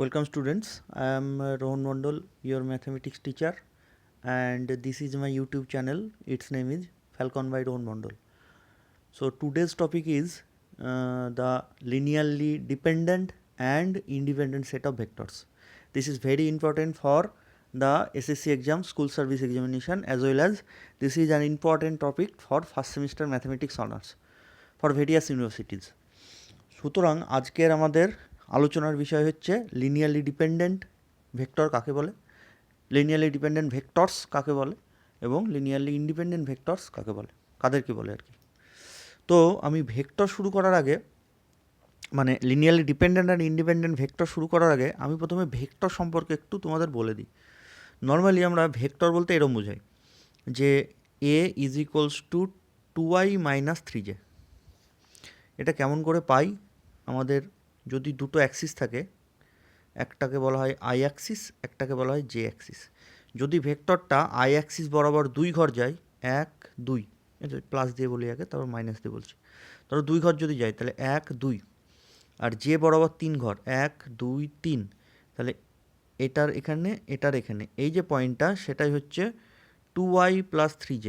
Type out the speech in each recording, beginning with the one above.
Welcome students, I am Rohan Mondal, your mathematics teacher, and this is my YouTube channel. Its name is Falcon by Rohan Mondal. So today's topic is the linearly dependent and independent set of vectors. This is very important for the SSC exam, school service examination, as well as this is an important topic for first semester mathematics honors for various universities. সুতরাং আজকের আমাদের আলোচনার বিষয় হচ্ছে linearly dependent vector কাকে বলে, linearly dependent vectors কাকে বলে এবং লিনিয়ারলি ইন্ডিপেন্ডেন্ট ভেক্টরস কাকে বলে, কাদেরকে বলে আর কি। তো আমি ভেক্টর শুরু করার আগে, মানে linearly dependent and independent vector শুরু করার আগে আমি প্রথমে ভেক্টর সম্পর্কে একটু তোমাদের বলে দিই। নর্মালি আমরা ভেক্টর বলতে এরম বোঝাই যে A is equals to 2i minus 3j। এটা কেমন করে পাই? আমাদের যদি দুটো অ্যাক্সিস থাকে, একটাকে বলা হয় আই অ্যাক্সিস, একটাকে বলা হয় জে অ্যাক্সিস। যদি ভেক্টরটা আই অ্যাক্সিস বরাবর 2 ঘর যায়, 1 2, এটা প্লাস দিয়ে বলি আগে, তারপর মাইনাস দিয়ে বলছি। ধরো 2 ঘর যদি যায় তাহলে 1 2, আর জে বরাবর 3 ঘর, 1 2 3, তাহলে এটার এখানে এটার এখানে এই যে পয়েন্টটা সেটাই হচ্ছে 2i প্লাস 3j।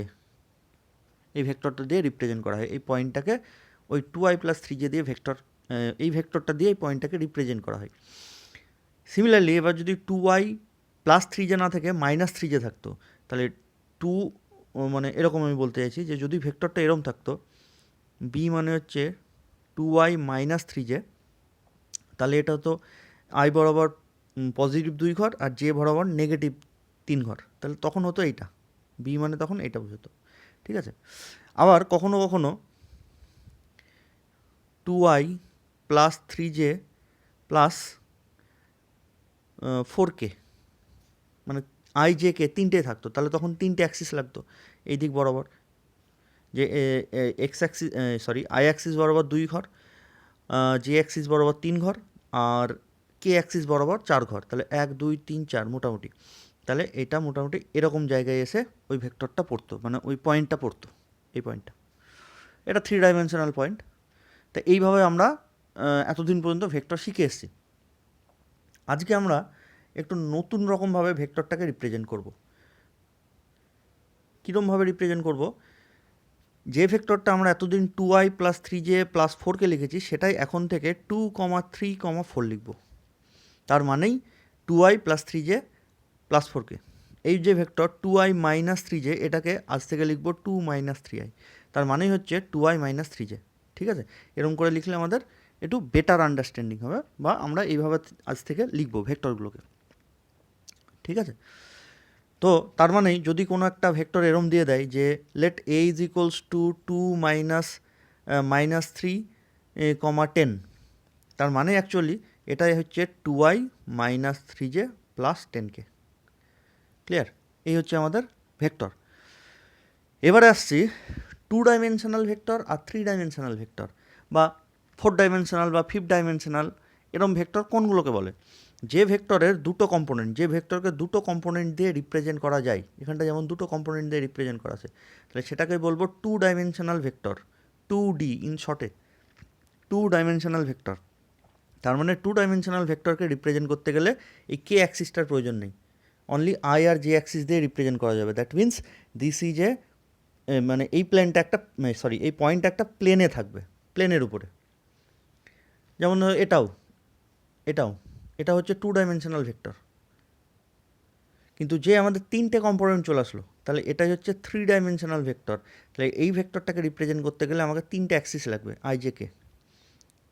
এই ভেক্টরটা দিয়ে রিপ্রেজেন্ট করা হয়। এই পয়েন্টটাকে ওই 2i প্লাস 3j দিয়ে ভেক্টর, এই ভেক্টরটা দিয়ে এই পয়েন্টটাকে রিপ্রেজেন্ট করা হয়। সিমিলারলি এবার যদি 2i প্লাস 3j না থেকে মাইনাস 3j থাকতো, তাহলে 2 মানে এরকম আমি বলতে চাইছি যে যদি ভেক্টরটা এরকম থাকতো, b মানে হচ্ছে 2i মাইনাস 3j, তাহলে এটা তো i বরাবর পজিটিভ 2 ঘর আর j বরাবর নেগেটিভ 3 ঘর, তাহলে তখন হতো এইটা, b মানে তখন এইটা বোঝাতো। ঠিক আছে। আবার কখনো কখনো 2i plus 3j plus 4k, মানে আই জে কে তিনটে থাকতো, তাহলে তখন তিনটে অ্যাক্সিস লাগতো এই দিক বরাবর, যে এক্স অ্যাক্সিস আই অ্যাক্সিস বরাবর 2 ঘর, জে অ্যাক্সিস বরাবর 3 ঘর, আর কে অ্যাক্সিস বরাবর 4 ঘর, তাহলে 1 2 3 4 মোটামুটি। তাহলে এটা মোটামুটি এরকম জায়গায় এসে ওই ভেক্টরটা পড়তো, মানে ওই পয়েন্টটা পড়তো, এই পয়েন্টটা। এটা 3 ডাইমেনশনাল পয়েন্ট। তা এইভাবে আমরা এতদিন পর্যন্ত ভেক্টর শিখে এসেছি। আজকে আমরা একটু নতুন রকমভাবে ভেক্টরটাকে রিপ্রেজেন্ট করব। কীরকমভাবে রিপ্রেজেন্ট করব? যে ভেক্টরটা আমরা এতদিন 2i প্লাস 3j প্লাস 4কে লিখেছি, সেটাই এখন থেকে 2, 3, 4 লিখব। তার মানেই 2i plus 3j plus 4k। এই যে ভেক্টর 2i মাইনাস 3j, এটাকে আজ থেকে লিখব 2 মাইনাস 3i, তার মানেই হচ্ছে 2i মাইনাস 3j। ঠিক আছে। এরকম করে লিখলে আমাদের একটু বেটার আন্ডারস্ট্যান্ডিং হবে, বা আমরা এইভাবে আজ থেকে লিখব ভেক্টরগুলোকে। ঠিক আছে। তো তার মানেই যদি কোনো একটা ভেক্টর এরম দিয়ে দেয় যে let A is equals to 2 minus 3, 10, তার মানে অ্যাকচুয়ালি এটাই হচ্ছে 2i minus 3j plus 10k। Clear? এই হচ্ছে আমাদের ভেক্টর। এবারে আসছি 2 ডাইমেনশনাল ভেক্টর আর 3 ডাইমেনশনাল ভেক্টর, বা 4 ডাইমেনশনাল বা 5 ডাইমেনশনাল, এরম ভেক্টর কোনগুলোকে বলে? যে ভেক্টরের দুটো কম্পোনেন্ট, যে ভেক্টরকে দুটো কম্পোনেন্ট দিয়ে রিপ্রেজেন্ট করা যায়, এখানটা যেমন দুটো কম্পোনেন্ট দিয়ে রিপ্রেজেন্ট করা আছে, তাহলে সেটাকে বলবো 2 ডাইমেনশনাল ভেক্টর, 2D ইন শর্টে, 2 ডাইমেনশনাল ভেক্টর। তার মানে 2 ডাইমেনশনাল ভেক্টরকে রিপ্রেজেন্ট করতে গেলে এই কে অ্যাক্সিসটার প্রয়োজন নেই, অনলি আই আর জে অ্যাক্সিস দিয়ে রিপ্রেজেন্ট করা যাবে। That means this is a, মানে এই প্লেনটা একটা, এই পয়েন্টটা একটা প্লেনে থাকবে, প্লেনের উপরে। যেমন এটাও এটাও এটা হচ্ছে 2 ডাইমেনশনাল ভেক্টর, কিন্তু যে আমাদের 3টে কম্পোনেন্ট চলে আসলো, তাহলে এটাই হচ্ছে 3 ডাইমেনশনাল ভেক্টর। তাহলে এই ভেক্টরটাকে রিপ্রেজেন্ট করতে গেলে আমাকে 3টে অ্যাক্সিস লাগবে, আই জে কে।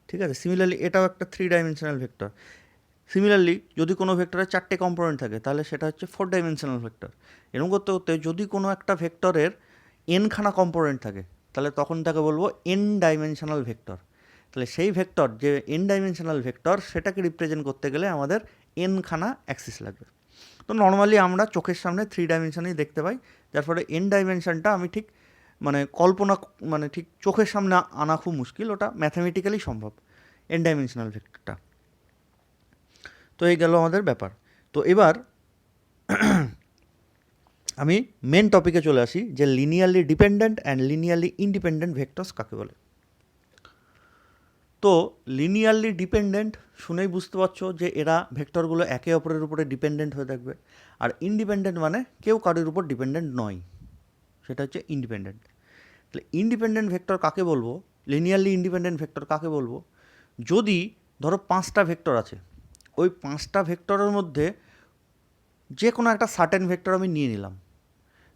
ঠিক আছে। সিমিলারলি এটাও একটা 3 ডাইমেনশনাল ভেক্টর। সিমিলারলি যদি কোনো ভেক্টরের 4টে কম্পোনেন্ট থাকে, তাহলে সেটা হচ্ছে 4 ডাইমেনশনাল ভেক্টর। এরকম করতে করতে যদি কোনো একটা ভেক্টরের এনখানা কম্পোনেন্ট থাকে, তাহলে তখন তাকে বলবো এন ডাইমেনশনাল ভেক্টর। তাহলে সেই ভেক্টর যে এন ডাইমেনশনাল ভেক্টর, সেটাকে রিপ্রেজেন্ট করতে গেলে আমাদের এনখানা অ্যাক্সিস লাগবে। তো নর্মালি আমরা চোখের সামনে 3 ডাইমেনশনেই দেখতে পাই, যার ফলে এন ডাইমেনশনটা আমি ঠিক মানে কল্পনা, মানে ঠিক চোখের সামনে আনা খুব মুশকিল, ওটা ম্যাথামেটিক্যালি সম্ভব এন ডাইমেনশনাল ভেক্টরটা। তো এই গেল আমাদের ব্যাপার। তো এবার আমি মেন টপিকে চলে আসি, যে linearly dependent and linearly independent vectors কাকে বলে। তো লিনিয়ারলি ডিপেন্ডেন্ট শুনেই বুঝতে পারছো যে এরা ভেক্টরগুলো একে অপরের উপরে ডিপেন্ডেন্ট হয়ে থাকবে। আর ইন্ডিপেন্ডেন্ট মানে কেউ কারোর উপর ডিপেন্ডেন্ট নয়, সেটা হচ্ছে ইন্ডিপেন্ডেন্ট। তাহলে ইন্ডিপেন্ডেন্ট ভেক্টর কাকে বলবো, লিনিয়ারলি ইন্ডিপেন্ডেন্ট ভেক্টর কাকে বলবো? যদি ধরো 5টা ভেক্টর আছে, ওই 5টা ভেক্টরের মধ্যে যে কোনো একটা সার্টেন ভেক্টর আমি নিয়ে নিলাম,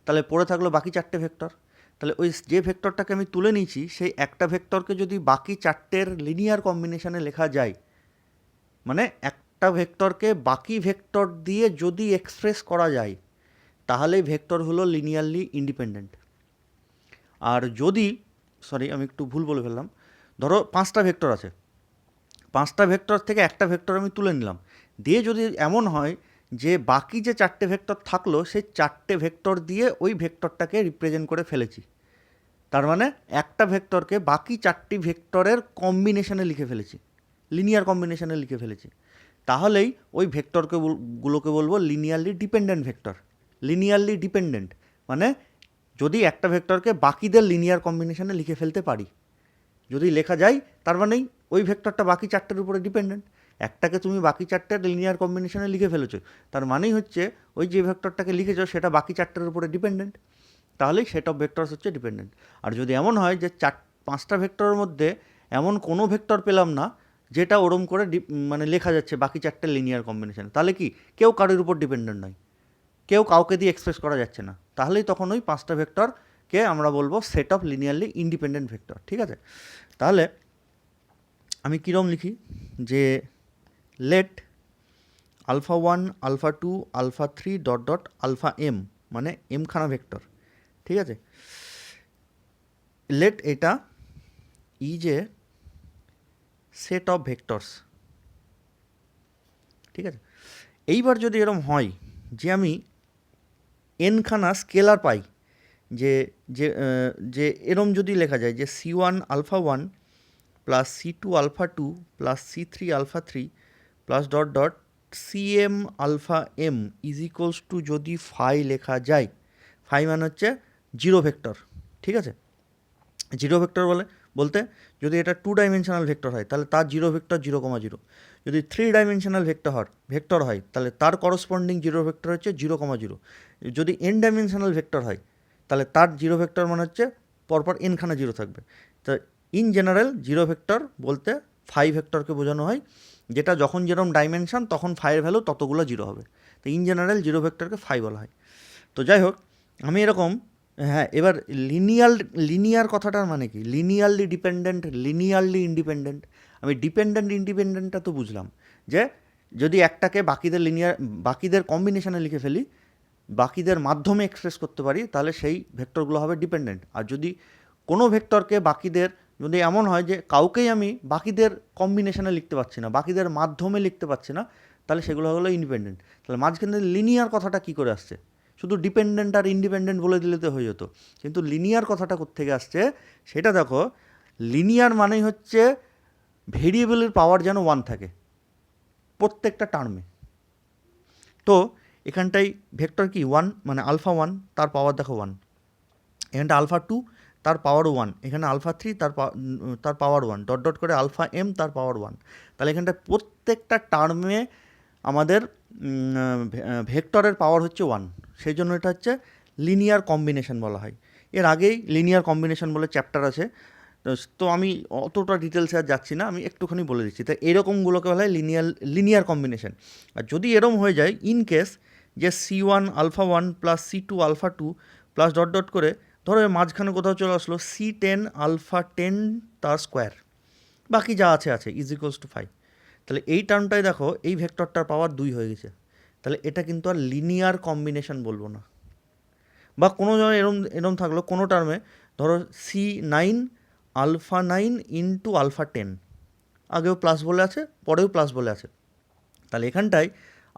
তাহলে পড়ে থাকলো বাকি 4টে ভেক্টর। তাহলে ওই যে ভেক্টরটাকে আমি তুলে নিয়েছি সেই একটা ভেক্টরকে যদি বাকি 4টের লিনিয়ার কম্বিনেশনে লেখা যায়, মানে একটা ভেক্টরকে বাকি ভেক্টর দিয়ে যদি এক্সপ্রেস করা যায়, তাহলেই ভেক্টর হলো লিনিয়ারলি ইন্ডিপেন্ডেন্ট। আর যদি, সরি আমি একটু ভুল বলে ফেললাম, ধরো 5টা ভেক্টর আছে, 5টা ভেক্টর থেকে একটা ভেক্টর আমি তুলে নিলাম, দিয়ে যদি এমন হয় যে বাকি যে 4টে ভেক্টর থাকলো সেই 4টে ভেক্টর দিয়ে ওই ভেক্টরটাকে রিপ্রেজেন্ট করে ফেলেছি, তার মানে একটা ভেক্টরকে বাকি 4টি ভেক্টরের কম্বিনেশনে লিখে ফেলেছি, লিনিয়ার কম্বিনেশনে লিখে ফেলেছি, তাহলেই ওই ভেক্টরকে গুলোকে বলবো linearly dependent vector. Linearly dependent মানে যদি একটা ভেক্টরকে বাকিদের লিনিয়ার কম্বিনেশনে লিখে ফেলতে পারি, যদি লেখা যায় তার মানেই ওই ভেক্টরটা বাকি 4টের উপরে ডিপেন্ডেন্ট। একটাকে তুমি বাকি 4টের লিনিয়ার কম্বিনেশনে লিখে ফেলেছো, তার মানেই হচ্ছে ওই যে ভেক্টরটাকে লিখেছো সেটা বাকি 4টের উপরে ডিপেন্ডেন্ট, তাহলেই সেট অফ ভেক্টরস হচ্ছে ডিপেন্ডেন্ট। আর যদি এমন হয় যে 5টা ভেক্টরের মধ্যে এমন কোনো ভেক্টর পেলাম না যেটা ওরম করে মানে লেখা যাচ্ছে বাকি 4টের লিনিয়ার কম্বিনেশন, তাহলে কি কেউ কারোর উপর ডিপেন্ডেন্ট নয়, কেউ কাউকে দিয়ে এক্সপ্রেস করা যাচ্ছে না, তাহলেই তখন ওই 5টা ভেক্টরকে আমরা বলবো set of linearly independent vector. ঠিক আছে, তাহলে আমি কীরকম লিখি যে let alpha 1 alpha 2 alpha 3 dot dot alpha M, মানে এমখানা ভেক্টর। ঠিক আছে, লেট এটা is a set of vectors. ঠিক আছে, এইবার যদি এরম হয় যে আমি এনখানা স্কেলার পাই, যে যে যে এরম যদি লেখা যায় যে C1 alpha 1 plus C2 alpha 2 plus C3 alpha 3 plus dot dot CM alpha M is equals to যদি ফাই লেখা যায়, ফাই মানে হচ্ছে জিরো ভেক্টর। ঠিক আছে, জিরো ভেক্টর বলতে যদি এটা 2 ডাইমেনশনাল ভেক্টর হয় তাহলে তার জিরো ভেক্টর 0,0, যদি 3 ডাইমেনশনাল ভেক্টর হয় তাহলে তার করসপন্ডিং জিরো ভেক্টর হচ্ছে 0,0, যদি n ডাইমেনশনাল ভেক্টর হয় তাহলে তার জিরো ভেক্টর মানে হচ্ছে পরপর nখানা জিরো থাকবে। তো ইন জেনারেল জিরো ভেক্টর বলতে ফাই ভেক্টরকে বোঝানো হয়, যেটা যখন যেরকম ডাইমেনশন তখন ফাইয়ের ভ্যালু ততগুলো জিরো হবে, তো ইন জেনারেল জিরো ভেক্টরকে ফাই বলা হয়। তো যাই হোক, আমি এরকম, হ্যাঁ এবার লিনিয়ার কথাটার মানে কি, লিনিয়ারলি ডিপেন্ডেন্ট, লিনিয়ারলি ইন্ডিপেন্ডেন্ট। আমি ডিপেন্ডেন্ট ইন্ডিপেন্ডেন্টটা তো বুঝলাম, যে যদি একটাকে বাকিদের কম্বিনেশনে লিখে ফেলি, বাকিদের মাধ্যমে এক্সপ্রেস করতে পারি, তাহলে সেই ভেক্টরগুলো হবে ডিপেন্ডেন্ট। আর যদি কোনো ভেক্টরকে বাকিদের, যদি এমন হয় যে কাউকেই আমি বাকিদের কম্বিনেশনে লিখতে পারছি না, বাকিদের মাধ্যমে লিখতে পারছি না, তাহলে সেগুলো হলো ইন্ডিপেন্ডেন্ট। তাহলে মাঝখানে লিনিয়ার কথাটা কী করে আসছে? শুধু ডিপেন্ডেন্ট আর ইন্ডিপেন্ডেন্ট বলে দিলে তো হয়ে যেত, কিন্তু লিনিয়ার কথাটা কোত্থেকে আসছে সেটা দেখো। লিনিয়ার মানেই হচ্ছে ভেরিয়েবলের পাওয়ার যেন 1 থাকে প্রত্যেকটা টার্মে। তো এখানটাই ভেক্টর কি 1, মানে আলফা 1 তার পাওয়ার দেখো 1, এখানটা আলফা 2 তার পাওয়ার 1, এখানে আলফা 3 তার পাওয়ার 1, ডট ডট করে আলফা এম তার পাওয়ার 1। তাহলে এখানটা প্রত্যেকটা টার্মে আমাদের ভেক্টরের পাওয়ার হচ্ছে 1, সেই জন্য এটা হচ্ছে লিনিয়ার কম্বিনেশন বলা হয়। এর আগেই লিনিয়ার কম্বিনেশন বলে চ্যাপ্টার আছে, তো আমি অতটা ডিটেলসে আর যাচ্ছি না, আমি একটুখানি বলে দিচ্ছি। তাই এরকমগুলোকে বলা হয় লিনিয়ার কম্বিনেশন। আর যদি এরকম হয়ে যায় ইন কেস যে C1 alpha 1 plus C2 alpha 2 plus dot dot করে, ধরো মাঝখানে কোথাও চলে আসলো C10 আলফা 10 তার স্কোয়ার, বাকি যা আছে ইজ ইকুয়ালস টু 5, তাহলে এই টার্মটাই দেখো এই ভেক্টরটার পাওয়ার 2 হয়ে গেছে। তাহলে এটা কিন্তু আর লিনিয়ার কম্বিনেশন বলবো না। বা কোনো জনের এরম থাকলো কোনো টার্মে, ধরো C9 আলফা 9 ইন্টু আলফা 10, আগেও প্লাস বলে আছে পরেও প্লাস বলে আছে, তাহলে এখানটায়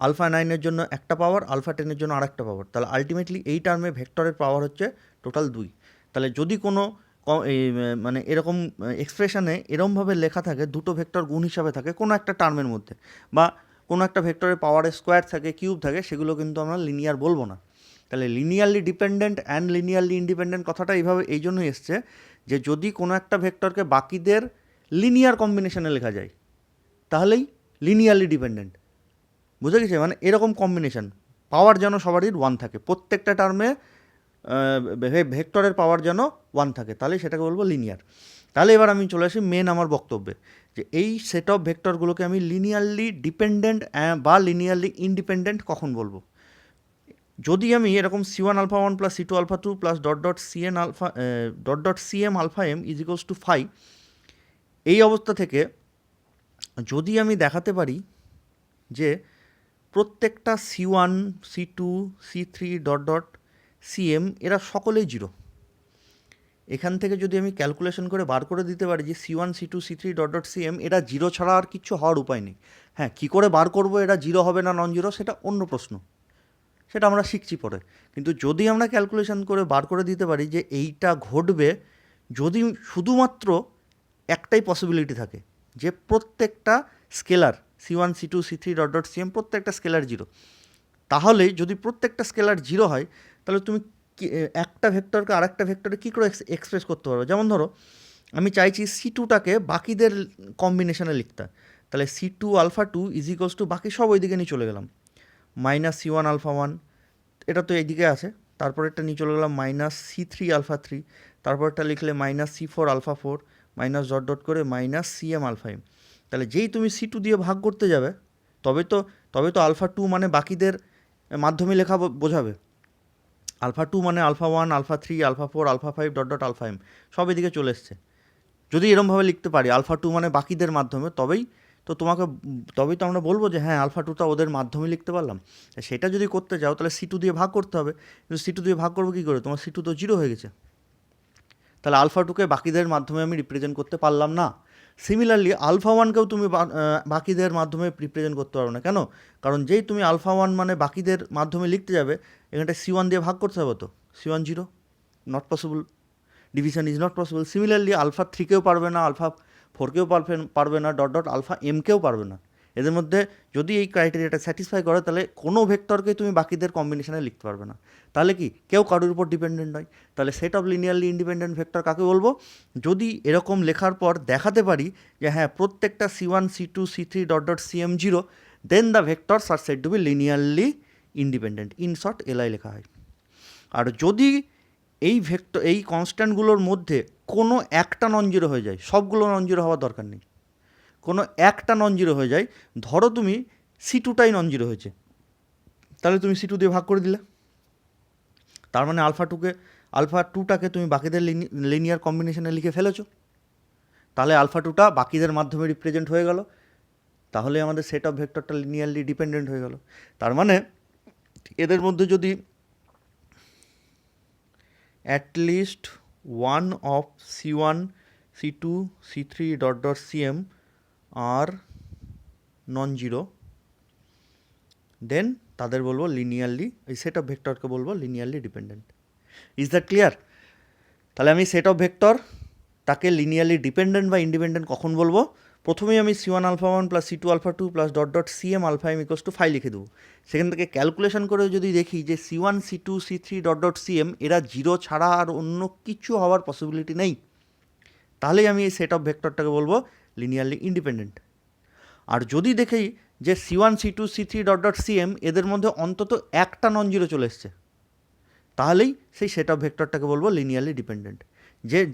আলফা 9-এর জন্য একটা পাওয়ার, আলফা 10-এর জন্য আরেকটা পাওয়ার, তাহলে আলটিমেটলি এই টার্মে ভেক্টরের পাওয়ার হচ্ছে টোটাল 2। তাহলে যদি কোনো মানে এরকম এক্সপ্রেশনে এরমভাবে লেখা থাকে, দুটো ভেক্টর গুণ হিসাবে থাকে কোনো একটা টার্মের মধ্যে, বা কোনো একটা ভেক্টরের পাওয়ারের স্কোয়ার থাকে, কিউব থাকে, সেগুলো কিন্তু আমরা লিনিয়ার বলবো না। তাহলে linearly dependent and linearly independent কথাটা এইভাবে এই জন্যই এসছে যে যদি কোনো একটা ভেক্টরকে বাকিদের লিনিয়ার কম্বিনেশনে লেখা যায়, তাহলেই লিনিয়ারলি ডিপেন্ডেন্ট। বুঝে গেছে? মানে এরকম কম্বিনেশন পাওয়ার যেন সবারই 1 থাকে, প্রত্যেকটা টার্মে ভেক্টরের পাওয়ার যেন 1 থাকে, তাহলে সেটাকে বলবো লিনিয়ার। তাহলে এবার আমি চলে আসি মেন আমার বক্তব্যে, যে এই সেট অফ ভেক্টরগুলোকে আমি লিনিয়ারলি ডিপেন্ডেন্ট বা লিনিয়ারলি ইন্ডিপেন্ডেন্ট কখন বলবো? যদি আমি এরকম C1 alpha 1 plus C2 alpha 2 plus dot dot CN alpha dot dot CM alpha M is equals to 5, এই অবস্থা থেকে যদি আমি দেখাতে পারি যে প্রত্যেকটা C1 C2 C3 dot dot CM এরা সকলেই জিরো, এখান থেকে যদি আমি ক্যালকুলেশন করে বার করে দিতে পারি যে C1 C2 C3 dot dot CM এরা জিরো ছাড়া আর কিচ্ছু হওয়ার উপায় নেই। হ্যাঁ, কী করে বার করবো এরা জিরো হবে না নন জিরো, সেটা অন্য প্রশ্ন, সেটা আমরা শিখছি পরে। কিন্তু যদি আমরা ক্যালকুলেশন করে বার করে দিতে পারি যে এইটা ঘটবে যদি শুধুমাত্র একটাই পসিবিলিটি থাকে, যে প্রত্যেকটা scalar C1 C2 C3 dot dot CM প্রত্যেকটা স্কেলার জিরো, তাহলে যদি প্রত্যেকটা স্কেলার জিরো হয় তাহলে তুমি একটা ভেক্টরকে আরেকটা ভেক্টরে কী করে এক্সপ্রেস করতে পারবে? যেমন ধরো আমি চাইছি C2টাকে বাকিদের কম্বিনেশনে লিখতে, তাহলে C2 alpha 2 is equals two বাকি সব ওইদিকে নিয়ে চলে গেলাম, মাইনাস C1 আলফা 1, এটা তো এইদিকে আছে, তারপরেরটা নিয়ে চলে গেলাম মাইনাস C3 আলফা 3, তারপরটা লিখলে minus C4 alpha 4, minus dot dot করে মাইনাস CM আলফা M। তাহলে যেই তুমি C2 দিয়ে ভাগ করতে যাবে তবে তো আলফা 2 মানে বাকিদের মাধ্যমে লেখা বোঝাবে। আলফা 2 মানে alpha 1 alpha 3 alpha 4 alpha 5 dot dot alpha M সব এদিকে চলে এসছে। যদি এরমভাবে লিখতে পারি আলফা 2 মানে বাকিদের মাধ্যমে, তবেই তো আমরা বলবো যে হ্যাঁ আলফা 2টা ওদের মাধ্যমে লিখতে পারলাম। সেটা যদি করতে যাও তাহলে C2 দিয়ে ভাগ করতে হবে, কিন্তু C2 দিয়ে ভাগ করবো কী করে? তোমার C2 তো জিরো হয়ে গেছে, তাহলে আলফা 2কে বাকিদের মাধ্যমে আমি রিপ্রেজেন্ট করতে পারলাম না। সিমিলারলি আলফা 1কেও তুমি বাকিদের মাধ্যমে রিপ্রেজেন্ট করতে পারবে না। কেন? কারণ যেই তুমি আলফা 1 মানে বাকিদের মাধ্যমে লিখতে যাবে, এখানটা C1 দিয়ে ভাগ করতে হবে, তো C1 zero, not possible, division is not possible. Similarly alpha 3কেও পারবে না, আলফা 4কেও পারবে না, ডট ডট আলফা এমকেও পারবে না। এদের মধ্যে যদি এই ক্রাইটেরিয়াটা স্যাটিসফাই করে তাহলে কোনো ভেক্টরকে তুমি বাকিদের কম্বিনেশনে লিখতে পারবে না। তাহলে কি কেউ কারোর উপর ডিপেন্ডেন্ট নয়। তাহলে set of linearly independent vector কাকে বলবো? যদি এরকম লেখার পর দেখাতে পারি যে হ্যাঁ প্রত্যেকটা C1 C2 C3 dot dot CM zero, then the vectors are said to be linearly independent, in short LI লেখা হয়। আর যদি এই কনস্ট্যান্টগুলোর মধ্যে কোনো একটা নন জিরো হয়ে যায়, সবগুলো নন জিরো হওয়ার দরকার নেই, কোনো একটা নন জিরো হয়ে যায়, ধরো তুমি C2টাই নন জিরো হয়েছে, তাহলে তুমি C2 দিয়ে ভাগ করে দিলে, তার মানে আলফা 2টাকে তুমি বাকিদের লিনিয়ার কম্বিনেশনে লিখে ফেলেছো, তাহলে আলফা 2টা বাকিদের মাধ্যমে রিপ্রেজেন্ট হয়ে গেল, তাহলে আমাদের সেট অফ ভেক্টরটা লিনিয়ারলি ডিপেন্ডেন্ট হয়ে গেল। তার মানে এদের মধ্যে যদি at least one of C1 C2 C3 dot dot CM আর নন জিরো, দেন তাদের বলবো লিনিয়ারলি, এই সেট অফ ভেক্টরকে বলবো linearly dependent. Is that clear? তাহলে আমি সেট অফ ভেক্টর তাকে লিনিয়ারলি ডিপেন্ডেন্ট বা ইন্ডিপেন্ডেন্ট কখন বলবো? প্রথমেই আমি C1 alpha 1 plus C2 alpha 2 plus dot dot CM alpha M equals to 5 লিখে দেবো। সেখান থেকে ক্যালকুলেশন করে যদি দেখি যে C1 C2 C3 dot dot CM এরা জিরো ছাড়া আর অন্য কিছু হওয়ার পসিবিলিটি নেই, তাহলেই আমি এই সেট অফ ভেক্টরটাকে বলবো লিনিয়ারলি ইন্ডিপেন্ডেন্ট। আর যদি দেখি যে C1 C2 C3 dot dot CM এদের মধ্যে অন্তত একটা নন জিরো চলে এসছে, তাহলেই সেই সেট অফ ভেক্টরটাকে বলবো লিনিয়ারলি ডিপেন্ডেন্ট।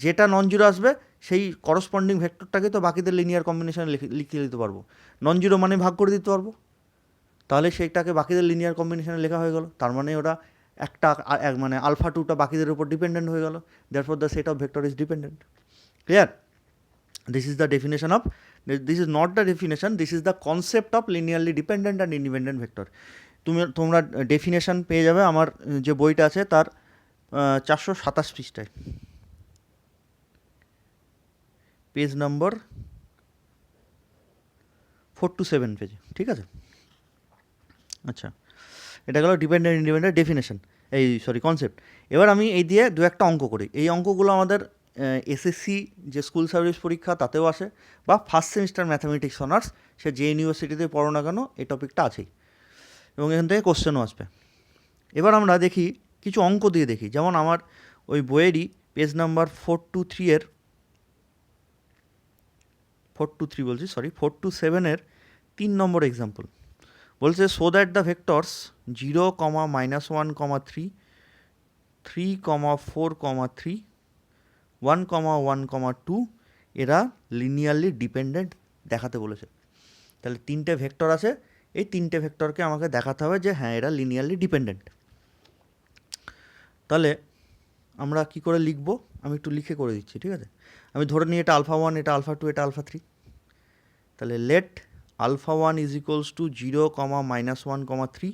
যেটা নন জিরো আসবে সেই করসপন্ডিং ভেক্টরটাকে তো বাকিদের লিনিয়ার কম্বিনেশনে লিখে দিতে পারবো, নন জিরো মানে ভাগ করে দিতে পারবো, তাহলে সেইটাকে বাকিদের লিনিয়ার কম্বিনেশনে লেখা হয়ে গেল। তার মানে ওরা মানে আলফা 2টা বাকিদের উপর ডিপেন্ডেন্ট হয়ে গেল, therefore the set of vector is dependent. Clear? This is the definition of, this is not the definition, this is the concept of linearly dependent and independent vector. তোমরা ডেফিনেশন পেয়ে যাবে আমার যে বইটা আছে তার 427 পৃষ্ঠায়, পেজ নম্বর 4 to 7 পেজে, ঠিক আছে? আচ্ছা, এটা গেল ডিপেন্ডেন্ট ইন্ডিপেন্ডেন্ট ডেফিনেশন, কনসেপ্ট। এবার আমি এই দিয়ে দু একটা অঙ্ক করি। এই অঙ্কগুলো আমাদের এসএসসি যে স্কুল সার্ভিস পরীক্ষা তাতেও আসে, বা ফার্স্ট সেমিস্টার ম্যাথামেটিক্স অনার্স সে যে ইউনিভার্সিটিতে পড়ো না কেন এই টপিকটা আছেই, এবং এখান থেকে কোশ্চেনও আসবে। এবার আমরা দেখি কিছু অঙ্ক দিয়ে দেখি, যেমন আমার ওই বইয়েরই পেজ নাম্বার 4 to 3 এর 4 to 3 বলছি, সরি, 4 to 7-এর 3 নম্বর এক্সাম্পল বলছে সো দ্যাট দ্য ভেক্টরস 0, -1, 3, 3, 4, 3, 1, 1, 2 এরা লিনিয়ারলি ডিপেন্ডেন্ট দেখাতে বলেছে। তাহলে 3টে ভেক্টর আছে, এই 3টে ভেক্টরকে আমাকে দেখাতে হবে যে হ্যাঁ এরা লিনিয়ারলি ডিপেন্ডেন্ট। তাহলে আমরা কি করে লিখব, আমি একটু লিখে করে দিচ্ছি, ঠিক আছে। আমি ধরে নিই এটা α1, এটা α2, এটা α3। তাহলে let α1 is equals to 0, -1, 3,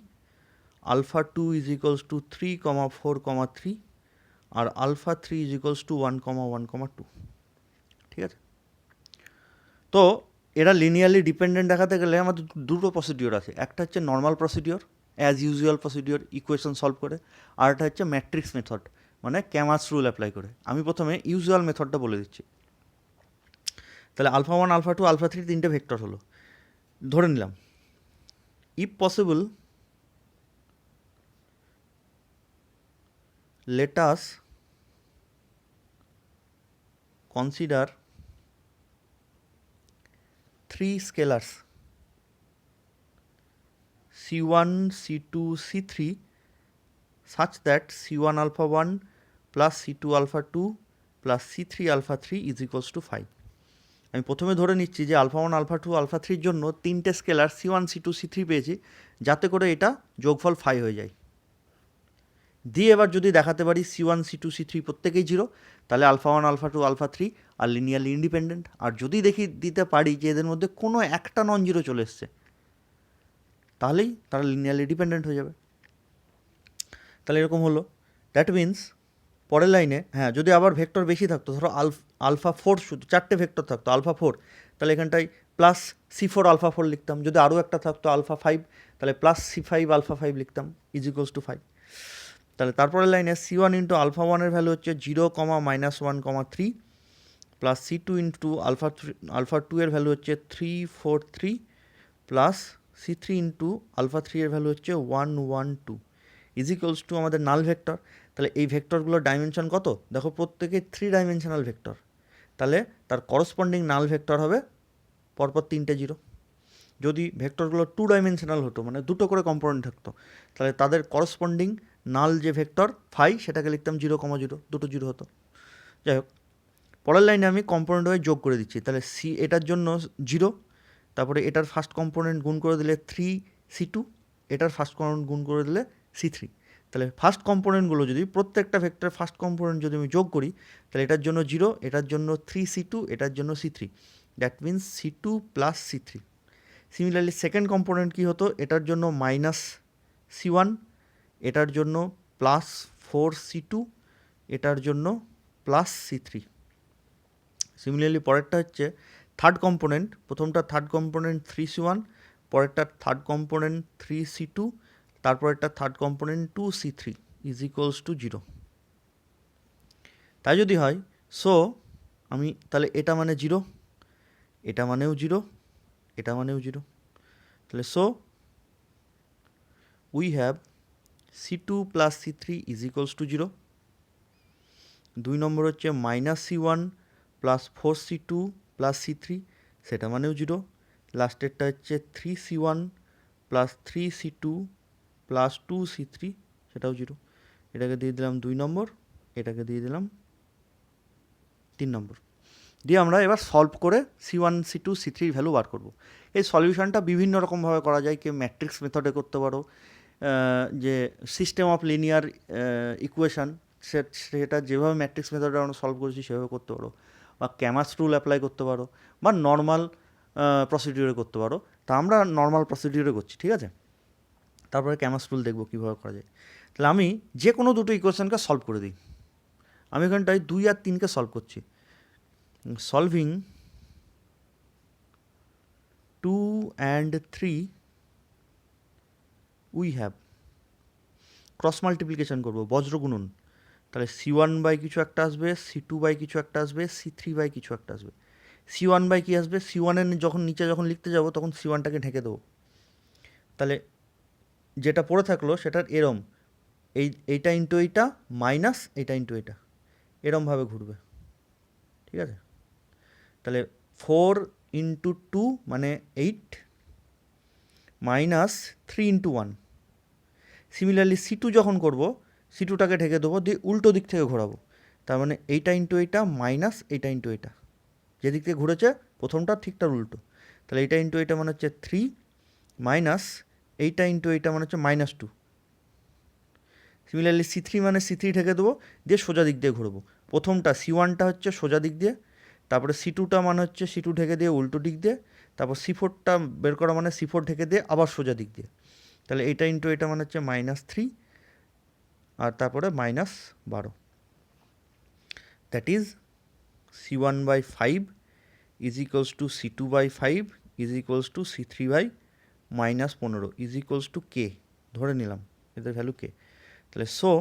α2 is equals to 3, 4, 3 আর α3 ইজ ইকুয়ালস টু 1, 1, 2। ঠিক আছে। তো এরা লিনিয়ারলি ডিপেন্ডেন্ট দেখাতে গেলে আমাদের দুটো প্রসিডিওর আছে, একটা হচ্ছে normal procedure, as usual procedure, equation solve করে, আর একটা হচ্ছে ম্যাট্রিক্স মেথড, মানে ক্যামাস রুল অ্যাপ্লাই করে। আমি প্রথমে ইউজুয়াল মেথডটা বলে দিচ্ছি। তাহলে α1, α2, α3 তিনটে ভেক্টর হলো, ধরে নিলাম if possible let us consider 3 scalars c1, c2, c3 such that c1 alpha1 plus c2 alpha2 plus c3 alpha3 is equals to 5। আমি প্রথমে ধরে নিচ্ছি যে α1, α2, α3-র জন্য তিনটে স্কেলার c1, c2, c3 পেয়েছি, যাতে করে এটা যোগফল 5 হয়ে যায়। দিয়ে এবার যদি দেখাতে পারি c1, c2, c3 প্রত্যেকেই 0, তাহলে α1, α2, α3 আর লিনিয়ারলি ইন্ডিপেন্ডেন্ট। আর যদি দিতে পারি যে এদের মধ্যে কোনো একটা নন জিরো চলে এসছে, তাহলেই তারা লিনিয়ারলি ডিপেন্ডেন্ট হয়ে যাবে। তাহলে এরকম হলো, দ্যাট মিন্স পরের লাইনে, হ্যাঁ, যদি আবার ভেক্টর বেশি থাকতো, ধরো α4, শুধু 4টে ভেক্টর থাকতো α4, তাহলে এখানটায় প্লাস c4 α4 লিখতাম। যদি আরও একটা থাকতো α5, তাহলে প্লাস c5 α5 লিখতাম, ইজ ইকুয়ালস টু 5। তাহলে তারপরের লাইনে c1 ইন্টু α1-এর ভ্যালু হচ্ছে 0, -1, 3, প্লাস c2 ইন্টু α2-এর ভ্যালু হচ্ছে 3, 4, 3, প্লাস c3 ইন্টু α3-এর ভ্যালু হচ্ছে 1, 1, 2 ইজ ইকুয়ালস টু আমাদের নাল ভেক্টর। তাহলে এই ভেক্টরগুলোর ডাইমেনশন কত দেখো, প্রত্যেকে 3 ডাইমেনশনাল ভেক্টর, তাহলে তার করসপন্ডিং নাল ভেক্টর হবে পরপর 3টে 0। যদি ভেক্টরগুলো 2 ডাইমেনশনাল হতো, মানে দুটো করে কম্পোনেন্ট থাকতো, তাহলে তাদের করসপন্ডিং নাল যে ভেক্টর ফাই, সেটাকে লিখতাম 0, 0, দুটো 0 হতো। যাই হোক, পরের লাইনে আমি কম্পোনেন্ট হয়ে যোগ করে দিচ্ছি। তাহলে এটার জন্য 0, তারপরে এটার ফার্স্ট কম্পোনেন্ট গুণ করে দিলে 3c2, এটার ফার্স্ট কম্পোনেন্ট গুণ করে দিলে c3। তাহলে ফার্স্ট কম্পোনেন্টগুলো যদি প্রত্যেকটা ভেক্টর ফার্স্ট কম্পোনেন্ট যদি আমি যোগ করি, তাহলে এটার জন্য 0, এটার জন্য 3c2, এটার জন্য c3, that means c2 plus c3। Similarly second component কী হতো, এটার জন্য -c1, এটার জন্য প্লাস 4c2, এটার জন্য প্লাস c3। সিমিলারলি পরেরটা হচ্ছে থার্ড কম্পোনেন্ট, প্রথমটা থার্ড কম্পোনেন্ট 3c1, পরেরটা থার্ড কম্পোনেন্ট 3c2, তারপরেরটা third component 2c3 is equals to 0। তাই যদি হয়, সো আমি তাহলে এটা মানে 0, এটা মানেও 0, এটা মানেও 0। তাহলে so we have c2 plus c3 is equals to 0। 2 নম্বর হচ্ছে -c1 plus 4c2 plus c3, সেটা মানেও 0। লাস্টেরটা হচ্ছে 3c1 plus 3c2 plus 2c3, সেটাও 0। এটাকে দিয়ে দিলাম 2 নম্বর, এটাকে দিয়ে দিলাম 3 নম্বর। দিয়ে আমরা এবার সলভ করে c1, c2, c3 ভ্যালু বার করব। এই সলিউশনটা বিভিন্ন রকমভাবে করা যায়, কেউ ম্যাট্রিক্স মেথডে করতে পারো, যে সিস্টেম অফ লিনিয়ার ইকুয়েশান, সেটা যেভাবে ম্যাট্রিক্স মেথডে আমরা সলভ করেছি সেভাবে করতে পারো, বা ক্যামাস রুল অ্যাপ্লাই করতে পারো, বা নর্মাল প্রসিডিউরে করতে পারো। তা আমরা নর্মাল প্রসিডিউরে করছি, ঠিক আছে। তারপরে ক্যামাস রুল দেখবো কীভাবে করা যায়। তাহলে আমি যে কোনো দুটো ইকুয়েশনকে সলভ করে দিই। আমি এখানটায় 2 আর 3কে সলভ করছি। Solving 2 and 3 we have, cross multiplication করবো, বজ্র গুণন। তাহলে c1 বাই কিছু একটা আসবে, c2 বাই কিছু একটা আসবে, c3 বাই কিছু একটা আসবে। c1 বাই কী আসবে, c1-এর যখন নিচে যখন লিখতে যাব তখন c1টাকে ঢেকে দেবো। তাহলে যেটা পড়ে থাকলো সেটার এরম, এইটা ইন্টু এইটা মাইনাস এইটা ইন্টু এইটা, এরমভাবে ঘুরবে, ঠিক আছে। তাহলে 4 ইন্টু 2 মানে 8 মাইনাস 3 ইন্টু 1। সিমিলারলি C2 যখন করব, C2টাকে ঢেকে দেবো, দিয়ে উল্টো দিক থেকে ঘোরাবো। তার মানে এইটা ইন্টু এইটা মাইনাস এইটা ইন্টু এইটা, যেদিক থেকে ঘুরেছে প্রথমটা ঠিক তার উল্টো। তাহলে এইটা ইন্টু এইটা মানে হচ্ছে 3 মাইনাস এইটা ইন্টু এইটা মানে হচ্ছে -2। সিমিলারলি C3 মানে C3 ঢেকে দেবো, দিয়ে সোজা দিক দিয়ে ঘুরবো। প্রথমটা C1টা হচ্ছে সোজা দিক দিয়ে, তারপরে C2টা মানে হচ্ছে C2 ঢেকে দিয়ে উল্টো দিক দিয়ে, তারপর C4টা বের করা মানে C4 ঢেকে দিয়ে আবার সোজা দিক দিয়ে। তাহলে এইটা ইন্টু এটা মানে হচ্ছে -3 আর তারপরে -12। That is C1/5 is equals to C2/5 is equals to C3/-15 is equals to K, ধরে নিলাম এদের ভ্যালু কে। তাহলে so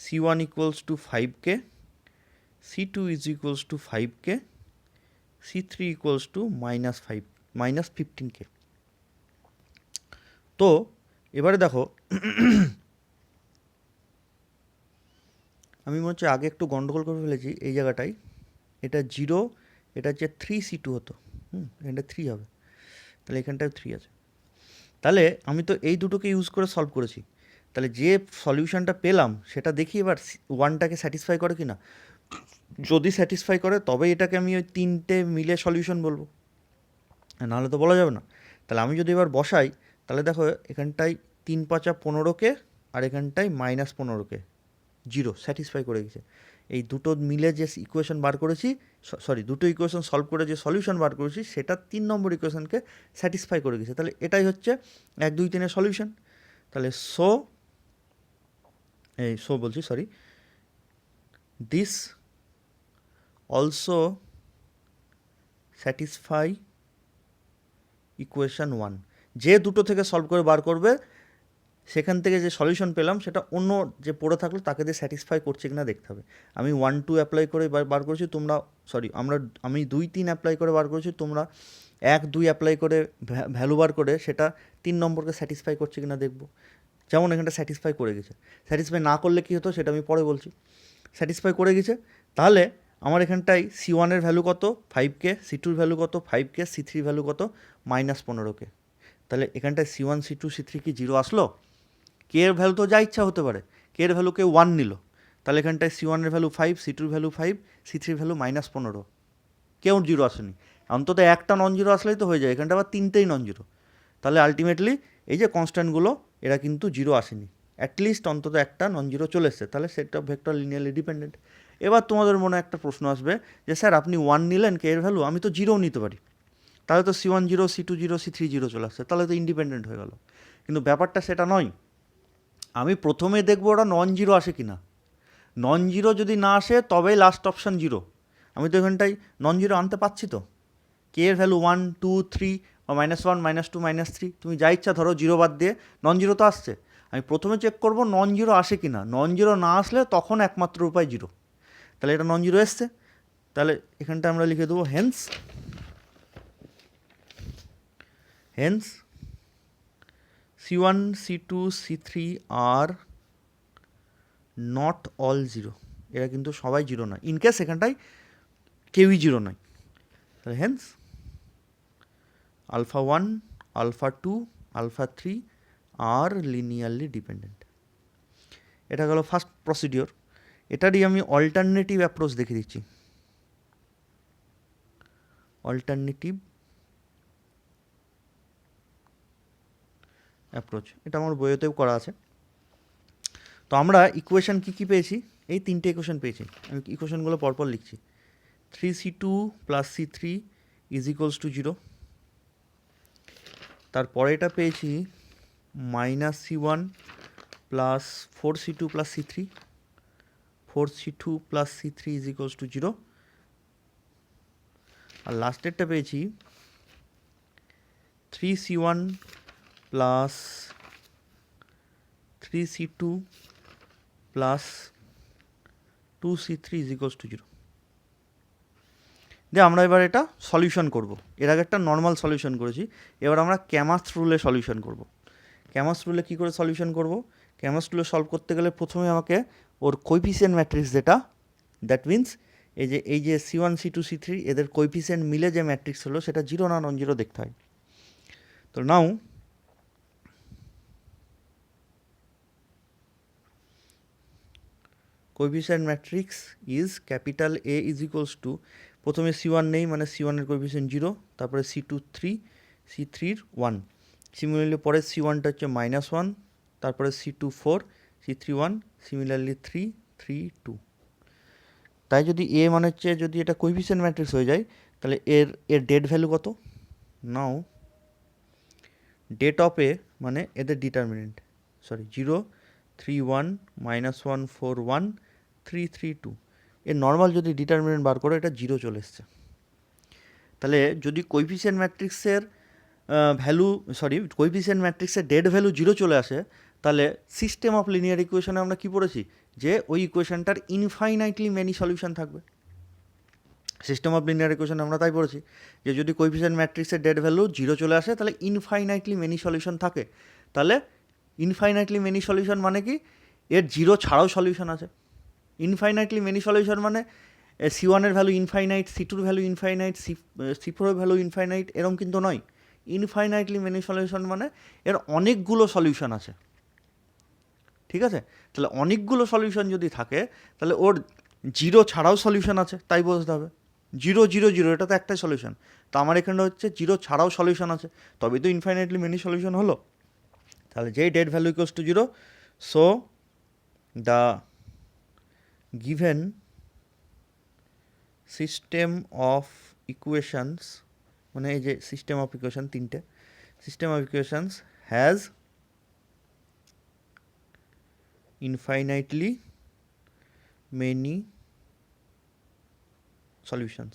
C1 equals to 5K, C2 is equals to 5K, C3 equals to -15K। তো এবারে দেখো আমি মনে হচ্ছে আগে একটু গন্ডগোল করে ফেলেছি এই জায়গাটায়। এটা 0, এটা হচ্ছে 3C2 হতো, এখানটা 3 হবে, তাহলে এখানটায় 3 আছে। তাহলে আমি তো এই দুটোকে ইউজ করে সলভ করেছি। তাহলে যে সলিউশনটা পেলাম সেটা দেখি এবার 1টাকে স্যাটিসফাই করে কি না। যদি স্যাটিসফাই করে তবে এটাকে আমি ওই 3টে মিলে সলিউশন বলবো, নাহলে তো বলা যাবে না। তাহলে আমি যদি এবার বসাই, তাহলে দেখো এখানটায় 3 5 15K আর এখানটায় -15K, 0 স্যাটিসফাই করে গেছে। এই দুটো মিলে যে ইকুয়েশন বার করেছি, সরি দুটো ইকুয়েশন সলভ করে যে সলিউশন বার করেছি সেটা 3 নম্বর ইকুয়েশনকে স্যাটিসফাই করে গেছে। তাহলে এটাই হচ্ছে 1 2 3-এর সলিউশন। তাহলে দিস অলসো স্যাটিসফাই ইকুয়েশন 1। যে দুটো থেকে সলভ করে বার করবে সেখান থেকে যে সলিউশন পেলাম সেটা অন্য যে পড়ে থাকলো তাকে দিয়ে স্যাটিসফাই করছে কিনা দেখতে হবে। আমি 1 2 অ্যাপ্লাই করে বার করেছি, তোমরা আমি 2 3 অ্যাপ্লাই করে বার করেছি, তোমরা 1 2 অ্যাপ্লাই করে ভ্যালু বার করে সেটা 3 নম্বরকে স্যাটিসফাই করছে কিনা দেখবো। যেমন এখানটা স্যাটিসফাই করে গেছে, স্যাটিসফাই না করলে কী হতো সেটা আমি পরে বলছি। স্যাটিসফাই করে গেছে, তাহলে আমার এখানটায় C1-এর ভ্যালু কত 5K, C2-র ভ্যালু কত 5K, C3 ভ্যালু কত -15K। তাহলে এখানটায় C1 C2 C3 কি 0 আসলো? কে এর ভ্যালু তো যা ইচ্ছা হতে পারে, কে এর ভ্যালু কেউ 1 নিল, তাহলে এখানটায় C1-এর ভ্যালু 5, C2-র ভ্যালু 5, C3-র ভ্যালু -15, কেউ 0 আসেনি। অন্তত একটা নন জিরো আসলেই তো হয়ে যায়, এখানটা আবার 3টেই নন জিরো। তাহলে আলটিমেটলি এই যে কনস্ট্যান্টগুলো এরা কিন্তু 0 আসেনি, অ্যাটলিস্ট অন্তত একটা নন জিরো চলে এসছে, তাহলে set of vector linearly dependent. এবার তোমাদের মনে একটা প্রশ্ন আসবে যে স্যার আপনি 1 নিলেন কে এর ভ্যালু, আমি তো 0 নিতে পারি, তাহলে তো C1 0, C2 0, C3 0 চলে আসছে, তাহলে তো ইন্ডিপেন্ডেন্ট হয়ে গেল। কিন্তু ব্যাপারটা সেটা নয়। আমি প্রথমে দেখবো ওরা নন জিরো আসে কি না। নন জিরো যদি না আসে তবেই লাস্ট অপশান 0। আমি তো এখানটায় নন জিরো আনতে পারছি তো, কে এর ভ্যালু 1 2 3 বা -1 -2 -3, তুমি যা ইচ্ছা ধরো, 0 বাদ দিয়ে নন জিরো তো আসছে। আমি প্রথমে চেক করবো নন জিরো আসে কি না, নন জিরো না আসলে তখন একমাত্র উপায় 0। তাহলে এটা নন জিরো এসছে, তাহলে এখানটা আমরা লিখে দেবো Haynes C1 C2 C3 are not all 0, এরা কিন্তু সবাই 0 নয়, ইনকেস এখানটায় কেউই 0 নয়। তাহলে Haynes alpha 1 alpha 2 alpha 3 are linearly dependent. এটা গেল ফার্স্ট প্রসিডিওর। এটারই আমি অল্টারনেটিভ অ্যাপ্রোচ দেখে দিচ্ছি। অল্টারনেটিভ অ্যাপ্রোচ, এটা আমার বইয়েতেও করা আছে। তো আমরা ইকুয়েশন কী কী পেয়েছি, এই 3টে ইকুয়েশন পেয়েছি। আমি ইকুয়েশনগুলো পরপর লিখছি। 3C2 + C3 = 0। তারপরে এটা পেয়েছি -C1 + 4C2 + C3, 4C2 + C3 = 0। আর লাস্টেরটা পেয়েছি 3C1 + 3C2 + 2C3 = 0। দিয়ে আমরা এবার এটা সলিউশন করব। এর আগে একটা নর্মাল সলিউশন করেছি, এবার আমরা ক্যামাস রুলে সলিউশন করব। ক্যামাস রুলে কী করে সলিউশন করব? ক্যামাস রুলে সলভ করতে গেলে প্রথমে আমাকে ওর কোএফিসিয়েন্ট ম্যাট্রিক্স যেটা, দ্যাট মিন্স এই যে C1 C2 C3 এদের কোএফিসিয়েন্ট মিলে যে ম্যাট্রিক্স হলো সেটা জিরো না নন জিরো দেখতে হয়। তো now coefficient matrix is capital A is equals to, প্রথমে C1 নেই মানে C1 এর কোএফিসিয়েন্ট জিরো, তারপরে C2 3, C3 1, সিমিলারলি পরে C1টা হচ্ছে -1, তারপরে C2 4, C3 1, সিমিলারলি 3 3 2। তাই যদি A মানে হচ্ছে, যদি এটা কোএফিসিয়েন্ট ম্যাট্রিক্স হয়ে যায় তাহলে এর ডেট ভ্যালু কত? নাও ডেট অফ A মানে এদের ডিটারমিনেন্ট, সরি 0 3 1 -1 4 1 3 3 2, এর নর্মাল যদি ডিটারমিনেন্ট বার করো এটা জিরো চলে এসছে। তাহলে যদি কোএফিসিয়েন্ট ম্যাট্রিক্সের কোএফিসিয়েন্ট ম্যাট্রিক্সের ডেট ভ্যালু জিরো চলে আসে, তাহলে সিস্টেম অফ লিনিয়ার ইকুয়েশনে আমরা কি পড়েছি, যে ওই ইকুয়েশনটার ইনফাইনাইটলি মেনি সলিউশন থাকবে। সিস্টেম অফ লিনিয়ার ইকুয়েশন আমরা তাই পড়েছি যে যদি কোএফিসিয়েন্ট ম্যাট্রিক্সের ডেট ভ্যালু জিরো চলে আসে তাহলে ইনফাইনাইটলি মেনি সলিউশন থাকে। তাহলে ইনফাইনাইটলি মেনি সলিউশন মানে কি, এর জিরো ছাড়াও সলিউশন আছে। ইনফাইনাইটলি মেনি সলিউশন মানে C1 এর ভ্যালু ইনফাইনাইট, C2 এর ভ্যালু ইনফাইনাইট, C4 এর ভ্যালু ইনফাইনাইট, এরকম কিন্তু নয়। ইনফাইনাইটলি মেনি সলিউশন মানে এর অনেকগুলো সলিউশন আছে, ঠিক আছে? তাহলে অনেকগুলো সলিউশন যদি থাকে তাহলে ওর জিরো ছাড়াও সলিউশন আছে, তাই বলতে হবে। 0 0 0 এটা তো একটাই সলিউশন, তো আমার এখানে হচ্ছে জিরো ছাড়াও সলিউশন আছে, তবেই তো ইনফাইনাইটলি মেনি সলিউশন হলো। তাহলে যেই det value equals to 0, so the given system of equations, মানে এই যে সিস্টেম অফ ইকুয়েশন তিনটে, system of equations has infinitely many solutions.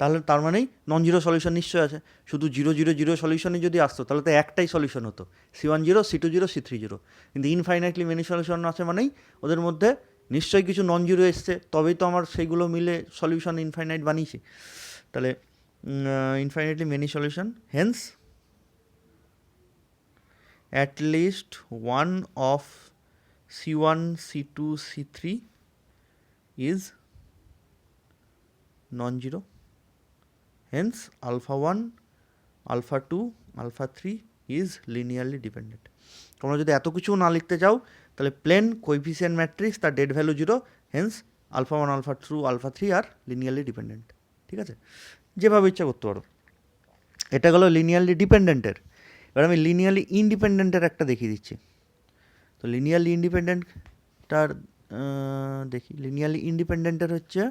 তাহলে তার মানেই নন জিরো সলিউশন নিশ্চয়ই আছে। শুধু 0 0 0 সলিউশনই যদি আসতো তাহলে তো একটাই সলিউশন হতো, C1 0, C2 0, C3 0। কিন্তু ইনফাইনাইটলি মেনি সলিউশন আছে মানেই ওদের মধ্যে নিশ্চয়ই কিছু নন জিরো এসছে, তবেই তো আমার সেইগুলো মিলে সলিউশন ইনফাইনাইট বানিয়েছি। তাহলে infinitely many solution, hence at least one of C1 C2 C3 is non zero, hence alpha 1 alpha 2 alpha 3 is linearly dependent. তোমরা যদি এত কিছু না লিখতে চাও তাহলে প্লেন কোএফিসিয়েন্ট ম্যাট্রিক্স তার det value zero, hence alpha 1 alpha 2 alpha 3 are linearly dependent, ঠিক আছে? যেভাবে ইচ্ছা করতে পারো। এটা গেলো লিনিয়ারলি ডিপেন্ডেন্টের। এবার আমি লিনিয়ারলি ইন্ডিপেন্ডেন্টের একটা দেখিয়ে দিচ্ছি। তো লিনিয়ারলি ইন্ডিপেন্ডেন্টটার দেখি, লিনিয়ারলি ইন্ডিপেন্ডেন্টের হচ্ছে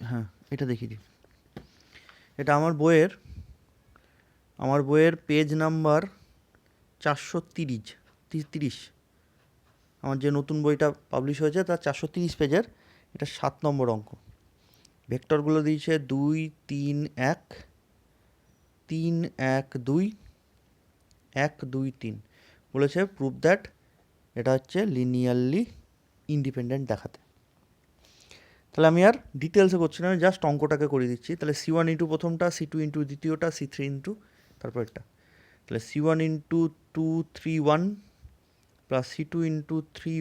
হ্যাঁ এটা দেখিয়ে দিই। এটা আমার বইয়ের পেজ নাম্বার 430, আমার যে নতুন বইটা পাবলিশ হয়েছে তার 430 পেজের এটা 7 নম্বর অঙ্ক। ভেক্টরগুলো দিয়েছে 2 3 1 3 1 2 1 2 3, বলেছে প্রুভ দ্যাট এটা হচ্ছে লিনিয়ারলি ইন্ডিপেন্ডেন্ট দেখাতে। তাহলে আমি আর ডিটেলসে করছি না, আমি জাস্ট অঙ্কটাকে করে দিচ্ছি। তাহলে C1 ইন্টু প্রথমটা, C2 ইন্টু দ্বিতীয়টা, C3 ইন্টু তারপরটা। তাহলে C1 into 2 3 1 plus C2 into 3